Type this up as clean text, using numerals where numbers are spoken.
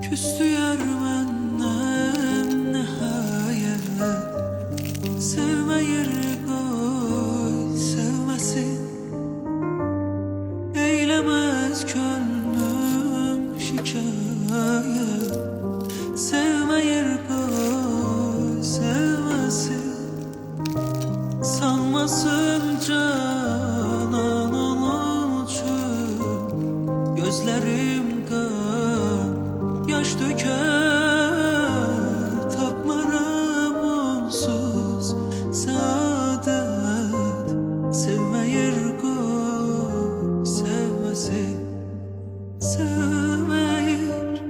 Küstü yar menden nihayet. Sevmeyir koy sevmesin. Eylemez gönlüm şikayet. Sevmeyir koy sevmesin. Sanmasın canan onun için. Gözlerim kan yaş döker. Tapmaram onsuz saadet. Sevmeyir koy sevmesin. Sevmeyir